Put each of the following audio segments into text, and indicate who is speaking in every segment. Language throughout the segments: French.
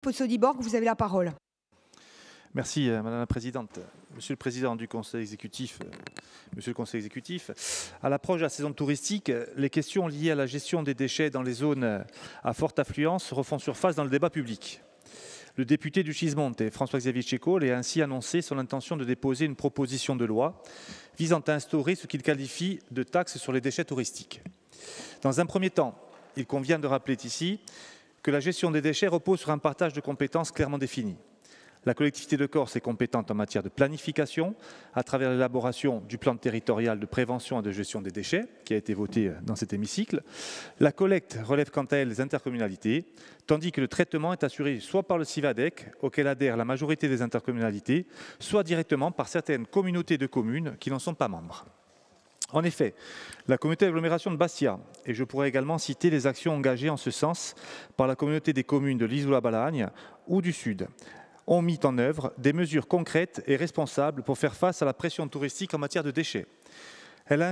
Speaker 1: Possodiborg, vous avez la parole.
Speaker 2: Merci Madame la Présidente. Monsieur le Président du Conseil exécutif, Monsieur le Conseil exécutif, à l'approche de la saison touristique, les questions liées à la gestion des déchets dans les zones à forte affluence refont surface dans le débat public. Le député du Gismonte, François-Xavier Tchécol, a ainsi annoncé son intention de déposer une proposition de loi visant à instaurer ce qu'il qualifie de taxe sur les déchets touristiques. Dans un premier temps, il convient de rappeler ici que la gestion des déchets repose sur un partage de compétences clairement défini. La collectivité de Corse est compétente en matière de planification à travers l'élaboration du plan territorial de prévention et de gestion des déchets qui a été voté dans cet hémicycle. La collecte relève quant à elle des intercommunalités, tandis que le traitement est assuré soit par le CIVADEC, auquel adhère la majorité des intercommunalités, soit directement par certaines communautés de communes qui n'en sont pas membres. En effet, la communauté d'agglomération de Bastia, et je pourrais également citer les actions engagées en ce sens par la communauté des communes de l'Isola-Balagne ou du Sud, ont mis en œuvre des mesures concrètes et responsables pour faire face à la pression touristique en matière de déchets. Elles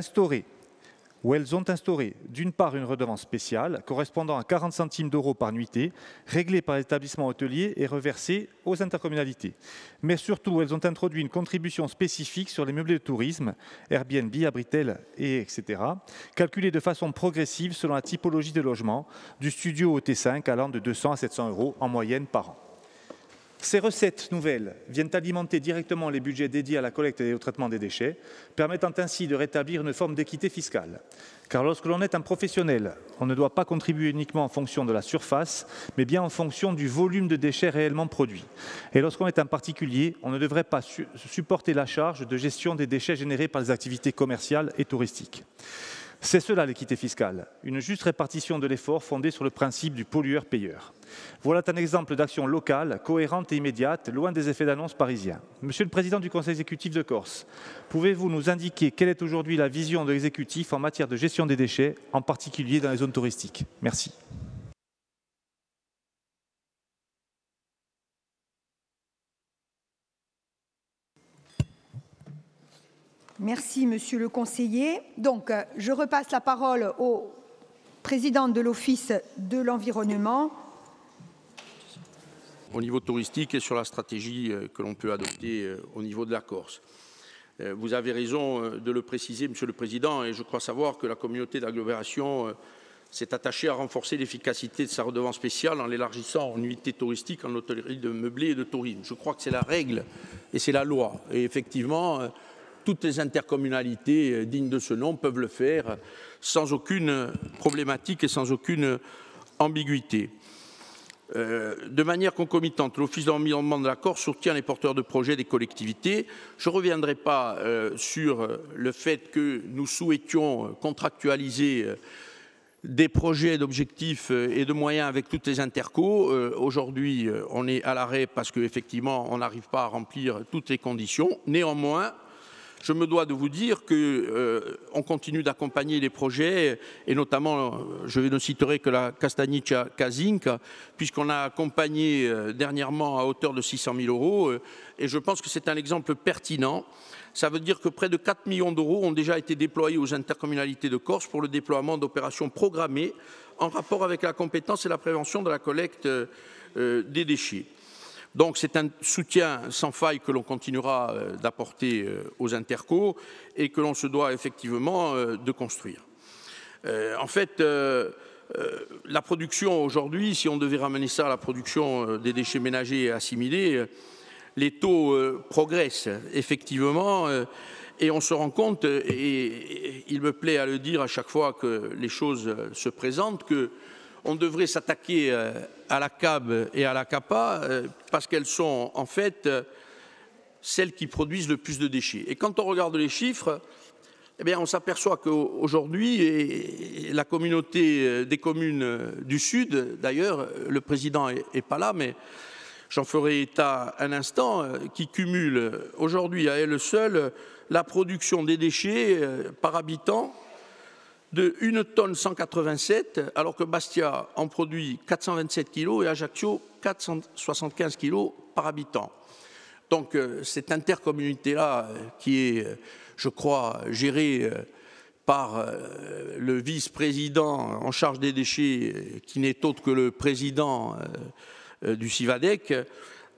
Speaker 2: ont instauré, d'une part, une redevance spéciale correspondant à 40 centimes d'euros par nuitée, réglée par les établissements hôteliers et reversée aux intercommunalités. Mais surtout, elles ont introduit une contribution spécifique sur les meublés de tourisme, Airbnb, Abritel, etc., calculée de façon progressive selon la typologie de logement, du studio au T5 allant de 200 à 700 euros en moyenne par an. Ces recettes nouvelles viennent alimenter directement les budgets dédiés à la collecte et au traitement des déchets, permettant ainsi de rétablir une forme d'équité fiscale. Car lorsque l'on est un professionnel, on ne doit pas contribuer uniquement en fonction de la surface, mais bien en fonction du volume de déchets réellement produits. Et lorsqu'on est un particulier, on ne devrait pas supporter la charge de gestion des déchets générés par les activités commerciales et touristiques. C'est cela l'équité fiscale, une juste répartition de l'effort fondée sur le principe du pollueur-payeur. Voilà un exemple d'action locale, cohérente et immédiate, loin des effets d'annonce parisiens. Monsieur le Président du Conseil exécutif de Corse, pouvez-vous nous indiquer quelle est aujourd'hui la vision de l'exécutif en matière de gestion des déchets, en particulier dans les zones touristiques? Merci.
Speaker 1: Merci, Monsieur le conseiller. Donc, je repasse la parole au président de l'Office de l'environnement.
Speaker 3: Au niveau touristique et sur la stratégie que l'on peut adopter au niveau de la Corse. Vous avez raison de le préciser, Monsieur le Président, et je crois savoir que la communauté d'agglomération s'est attachée à renforcer l'efficacité de sa redevance spéciale en l'élargissant en unités touristiques, en hôtellerie de meublé et de tourisme. Je crois que c'est la règle et c'est la loi. Et effectivement, toutes les intercommunalités dignes de ce nom peuvent le faire sans aucune problématique et sans aucune ambiguïté. De manière concomitante, l'Office de l'environnement de la Corse soutient les porteurs de projets des collectivités. Je ne reviendrai pas sur le fait que nous souhaitions contractualiser des projets d'objectifs et de moyens avec toutes les intercos. Aujourd'hui, on est à l'arrêt parce qu'effectivement, on n'arrive pas à remplir toutes les conditions. Néanmoins, je me dois de vous dire qu'on continue d'accompagner les projets, et notamment, je ne citerai que la Castagniccia Casinc, puisqu'on a accompagné dernièrement à hauteur de 600 000 euros, et je pense que c'est un exemple pertinent. Ça veut dire que près de 4 millions d'euros ont déjà été déployés aux intercommunalités de Corse pour le déploiement d'opérations programmées en rapport avec la compétence et la prévention de la collecte des déchets. Donc c'est un soutien sans faille que l'on continuera d'apporter aux intercos et que l'on se doit effectivement de construire. En fait, la production aujourd'hui, si on devait ramener ça à la production des déchets ménagers et assimilés, les taux progressent effectivement et on se rend compte, et il me plaît à le dire à chaque fois que les choses se présentent, que on devrait s'attaquer à la CAB et à la CAPA parce qu'elles sont en fait celles qui produisent le plus de déchets. Et quand on regarde les chiffres, eh bien, on s'aperçoit qu'aujourd'hui, la communauté des communes du Sud, d'ailleurs, le président n'est pas là, mais j'en ferai état un instant, qui cumule aujourd'hui à elle seule la production des déchets par habitant de 1 tonne 187, alors que Bastia en produit 427 kg et Ajaccio 475 kg par habitant. Donc cette intercommunauté-là qui est, je crois, gérée par le vice-président en charge des déchets, qui n'est autre que le président du Civadec,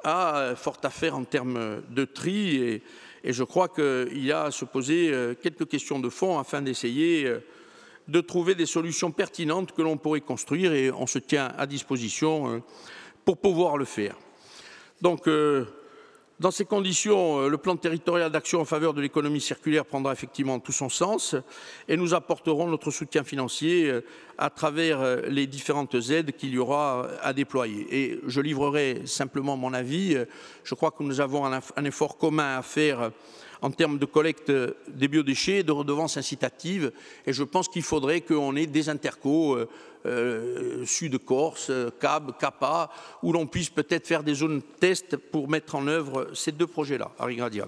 Speaker 3: a fort à faire en termes de tri et je crois qu'il y a à se poser quelques questions de fond afin d'essayer de trouver des solutions pertinentes que l'on pourrait construire et on se tient à disposition pour pouvoir le faire. Donc, dans ces conditions, le plan territorial d'action en faveur de l'économie circulaire prendra effectivement tout son sens et nous apporterons notre soutien financier à travers les différentes aides qu'il y aura à déployer. Et je livrerai simplement mon avis. Je crois que nous avons un effort commun à faire en termes de collecte des biodéchets, de redevances incitatives. Et je pense qu'il faudrait qu'on ait des intercos Sud-Corse, CAB, CAPA, où l'on puisse peut-être faire des zones test pour mettre en œuvre ces deux projets-là, à Rigradiam.